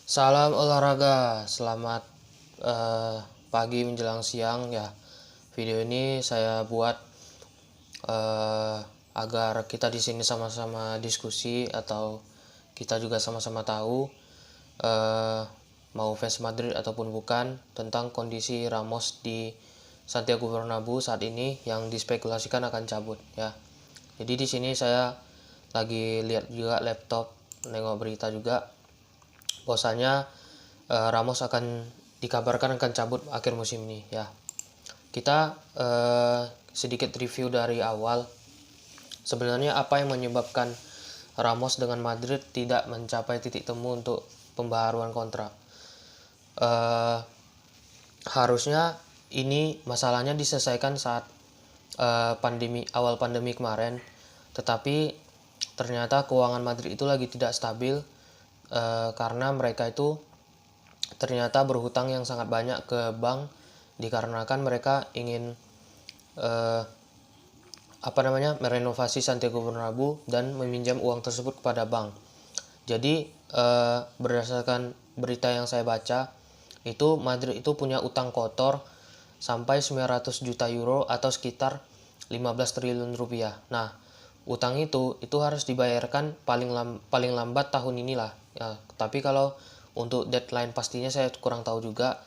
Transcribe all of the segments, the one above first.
Salam olahraga, selamat pagi menjelang siang ya. Video ini saya buat agar kita di sini sama-sama diskusi atau kita juga sama-sama tahu mau fans Madrid ataupun bukan tentang kondisi Ramos di Santiago Bernabeu saat ini yang dispekulasikan akan cabut ya. Jadi di sini saya lagi lihat juga laptop, nengok berita juga bahwasanya Ramos akan dikabarkan akan cabut akhir musim ini ya. Kita sedikit review dari awal. Sebenarnya apa yang menyebabkan Ramos dengan Madrid tidak mencapai titik temu untuk pembaharuan kontrak? Harusnya ini masalahnya diselesaikan saat awal pandemi kemarin, tetapi ternyata keuangan Madrid itu lagi tidak stabil karena mereka itu ternyata berhutang yang sangat banyak ke bank dikarenakan mereka ingin merenovasi Santiago Bernabeu dan meminjam uang tersebut kepada bank. Jadi berdasarkan berita yang saya baca, itu Madrid itu punya utang kotor sampai 900 juta euro atau sekitar 15 triliun rupiah. Nah, utang itu harus dibayarkan paling lambat tahun inilah. Ya, tapi kalau untuk deadline pastinya saya kurang tahu juga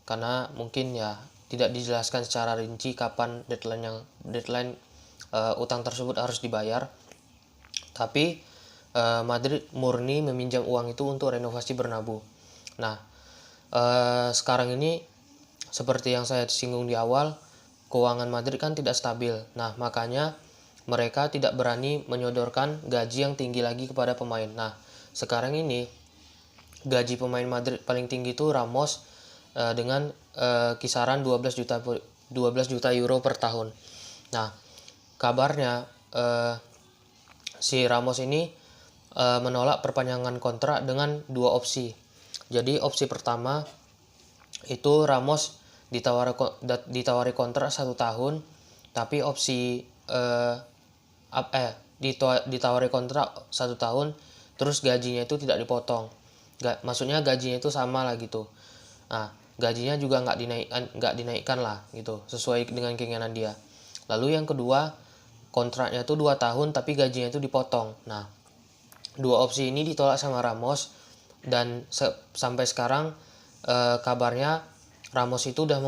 karena mungkin ya tidak dijelaskan secara rinci kapan deadline utang tersebut harus dibayar. Tapi Madrid murni meminjam uang itu untuk renovasi Bernabeu. Nah, sekarang ini seperti yang saya singgung di awal, keuangan Madrid kan tidak stabil. Nah, makanya mereka tidak berani menyodorkan gaji yang tinggi lagi kepada pemain. Nah, sekarang ini gaji pemain Madrid paling tinggi itu Ramos dengan kisaran 12 juta euro per tahun. Nah, kabarnya si Ramos ini menolak perpanjangan kontrak dengan dua opsi. Jadi opsi pertama itu Ramos ditawari kontrak 1 tahun, tapi opsi ditawari kontrak 1 tahun terus gajinya itu tidak dipotong. Maksudnya gajinya itu sama lah gitu. Nah, gajinya juga nggak dinaikkan lah gitu, sesuai dengan keinginan dia. Lalu yang kedua, kontraknya itu 2 tahun tapi gajinya itu dipotong. Nah, dua opsi ini ditolak sama Ramos dan sampai sekarang kabarnya Ramos itu udah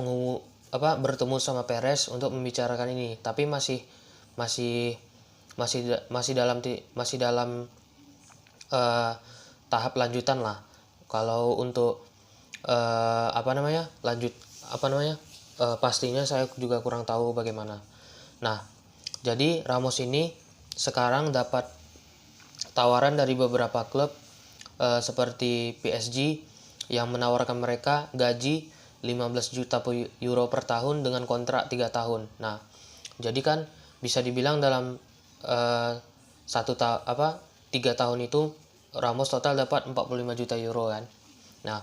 bertemu sama Perez untuk membicarakan ini, tapi masih dalam tahap lanjutan lah. Kalau untuk pastinya saya juga kurang tahu bagaimana. Nah, jadi Ramos ini sekarang dapat tawaran dari beberapa klub seperti PSG yang menawarkan mereka gaji 15 juta euro per tahun dengan kontrak 3 tahun. Nah, jadi kan bisa dibilang dalam 3 tahun itu Ramos total dapat 45 juta euro kan. Nah,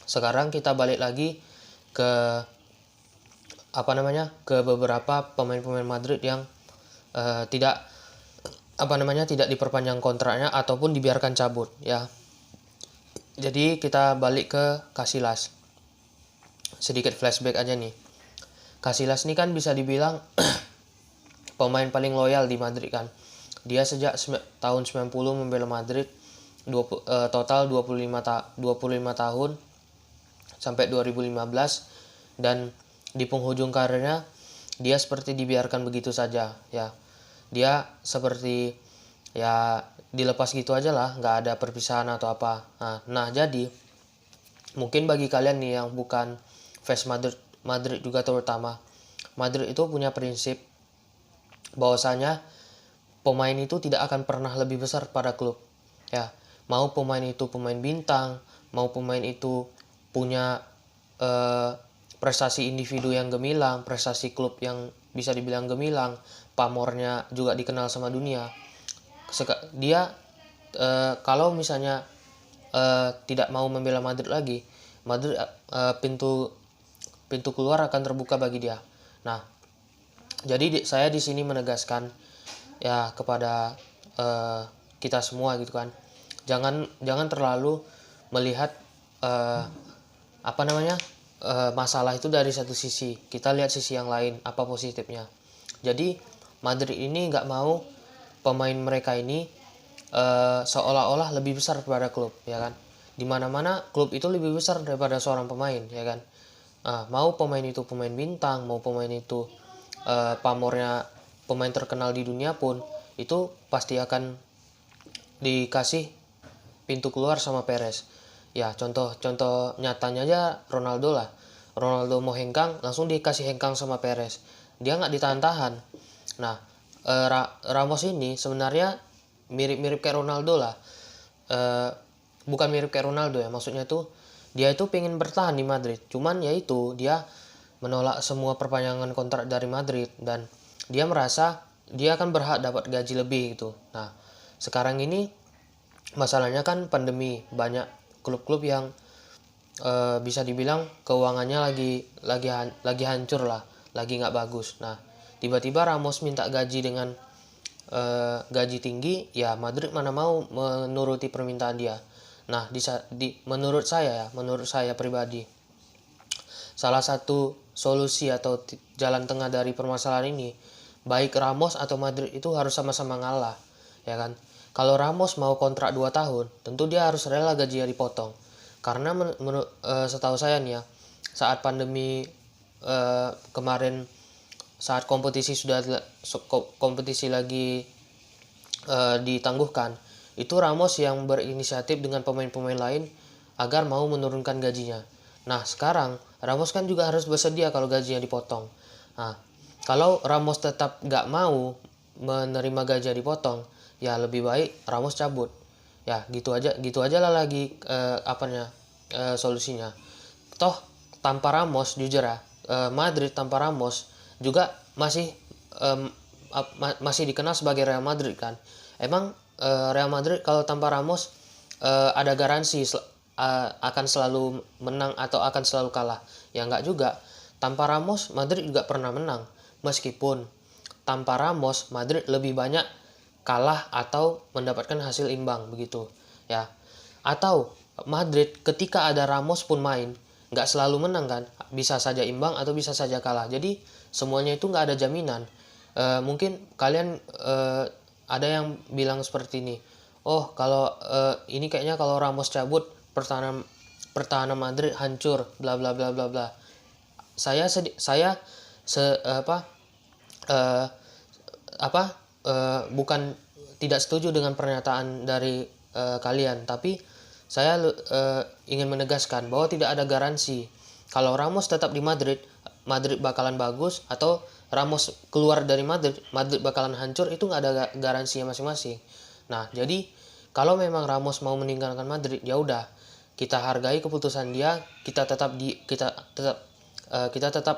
sekarang kita balik lagi ke beberapa pemain-pemain Madrid yang tidak diperpanjang kontraknya ataupun dibiarkan cabut ya. Jadi kita balik ke Casillas. Sedikit flashback aja nih. Casillas ini kan bisa dibilang pemain paling loyal di Madrid kan. Dia sejak tahun 90 membela Madrid, total 25 tahun sampai 2015, dan di penghujung karirnya dia seperti dibiarkan begitu saja ya. Dia seperti ya dilepas gitu aja lah, nggak ada perpisahan atau apa. Nah, jadi mungkin bagi kalian nih yang bukan fans Madrid juga terutama, Madrid itu punya prinsip bahwasanya pemain itu tidak akan pernah lebih besar pada klub ya. Mau pemain itu pemain bintang, mau pemain itu punya prestasi individu yang gemilang, prestasi klub yang bisa dibilang gemilang, pamornya juga dikenal sama dunia. Dia kalau misalnya tidak mau membela Madrid lagi, Madrid pintu keluar akan terbuka bagi dia. Nah, jadi saya di sini menegaskan ya kepada kita semua gitu kan, jangan terlalu melihat masalah itu dari satu sisi. Kita lihat sisi yang lain, apa positifnya. Jadi Madrid ini nggak mau pemain mereka ini seolah-olah lebih besar daripada klub, ya kan? Dimana-mana klub itu lebih besar daripada seorang pemain, ya kan? Mau pemain itu pemain bintang, mau pemain itu pamornya pemain terkenal di dunia pun, itu pasti akan dikasih pintu keluar sama Perez. Ya, contoh nyatanya aja Ronaldo lah. Ronaldo mau hengkang, langsung dikasih hengkang sama Perez. Dia nggak ditahan-tahan. Nah, Ramos ini sebenarnya mirip-mirip kayak Ronaldo lah. Bukan mirip kayak Ronaldo ya, maksudnya tuh dia itu pengen bertahan di Madrid. Cuman ya itu, dia menolak semua perpanjangan kontrak dari Madrid dan dia merasa dia akan berhak dapat gaji lebih gitu. Nah, sekarang ini masalahnya kan pandemi, banyak klub-klub yang bisa dibilang keuangannya lagi hancur lah, lagi nggak bagus. Nah, tiba-tiba Ramos minta gaji dengan gaji tinggi, ya Madrid mana mau menuruti permintaan dia. Nah, menurut saya pribadi, salah satu solusi atau jalan tengah dari permasalahan ini, baik Ramos atau Madrid itu harus sama-sama ngalah, ya kan? Kalau Ramos mau kontrak 2 tahun, tentu dia harus rela gajinya dipotong. Karena setahu saya nih ya, saat pandemi kemarin, saat kompetisi lagi ditangguhkan, itu Ramos yang berinisiatif dengan pemain-pemain lain agar mau menurunkan gajinya. Nah, sekarang Ramos kan juga harus bersedia kalau gajinya dipotong. Nah, kalau Ramos tetap nggak mau menerima gajinya dipotong, ya lebih baik Ramos cabut. Ya, gitu aja lah lagi solusinya. Toh tanpa Ramos, jujur ya, Madrid tanpa Ramos juga masih dikenal sebagai Real Madrid kan. Emang Real Madrid kalau tanpa Ramos ada garansi akan selalu menang atau akan selalu kalah? Ya enggak juga. Tanpa Ramos Madrid juga pernah menang, meskipun tanpa Ramos Madrid lebih banyak kalah atau mendapatkan hasil imbang begitu ya. Atau Madrid ketika ada Ramos pun main nggak selalu menang kan, bisa saja imbang atau bisa saja kalah. Jadi semuanya itu nggak ada jaminan. Mungkin kalian ada yang bilang seperti ini, oh kalau ini kayaknya kalau Ramos cabut pertahanan Madrid hancur, bla bla bla bla bla. Bukan tidak setuju dengan pernyataan dari kalian, tapi saya ingin menegaskan bahwa tidak ada garansi kalau Ramos tetap di Madrid bakalan bagus, atau Ramos keluar dari Madrid bakalan hancur. Itu nggak ada garansinya masing-masing. Nah, jadi kalau memang Ramos mau meninggalkan Madrid, ya udah, kita hargai keputusan dia, kita tetap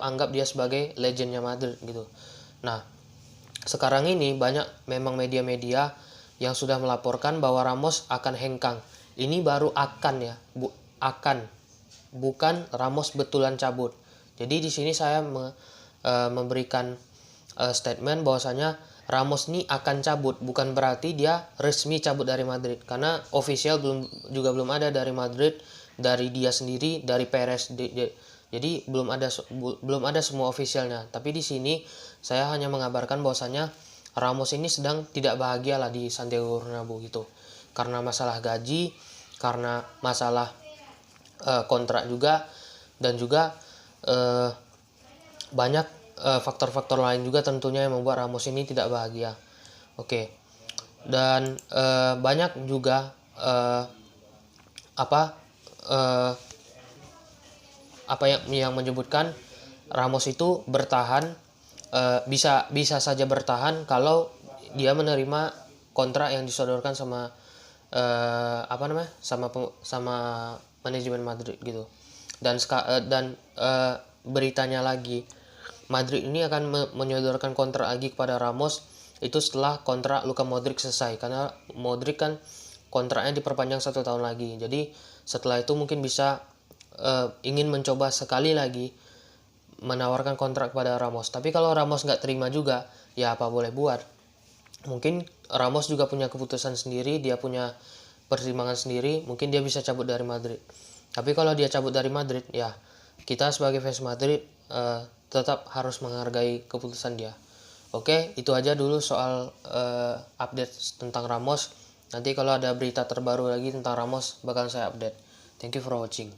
anggap dia sebagai legendnya Madrid gitu. Nah, sekarang ini banyak memang media-media yang sudah melaporkan bahwa Ramos akan hengkang. Ini baru akan ya, bukan Ramos betulan cabut. Jadi di sini saya memberikan statement bahwasanya Ramos ini akan cabut, bukan berarti dia resmi cabut dari Madrid, karena official belum ada dari Madrid, dari dia sendiri, dari Perez. Jadi belum ada semua officialnya. Tapi di sini saya hanya mengabarkan bahwasanya Ramos ini sedang tidak bahagia lah di Santiago Bernabeu gitu, karena masalah gaji, karena masalah kontrak juga, dan juga banyak faktor-faktor lain juga tentunya yang membuat Ramos ini tidak bahagia. Oke. Dan banyak juga yang menyebutkan Ramos itu bertahan, bisa saja bertahan kalau dia menerima kontrak yang disodorkan sama sama manajemen Madrid gitu. Dan beritanya lagi, Madrid ini akan menyodorkan kontrak lagi kepada Ramos itu setelah kontrak Luka Modric selesai, karena Modric kan kontraknya diperpanjang 1 tahun lagi. Jadi setelah itu mungkin bisa ingin mencoba sekali lagi menawarkan kontrak kepada Ramos. Tapi kalau Ramos nggak terima juga, ya apa boleh buat. Mungkin Ramos juga punya keputusan sendiri, dia punya pertimbangan sendiri, mungkin dia bisa cabut dari Madrid. Tapi kalau dia cabut dari Madrid, ya kita sebagai fans Madrid tetap harus menghargai keputusan dia. Oke, itu aja dulu soal update tentang Ramos. Nanti kalau ada berita terbaru lagi tentang Ramos bakal saya update. Thank you for watching.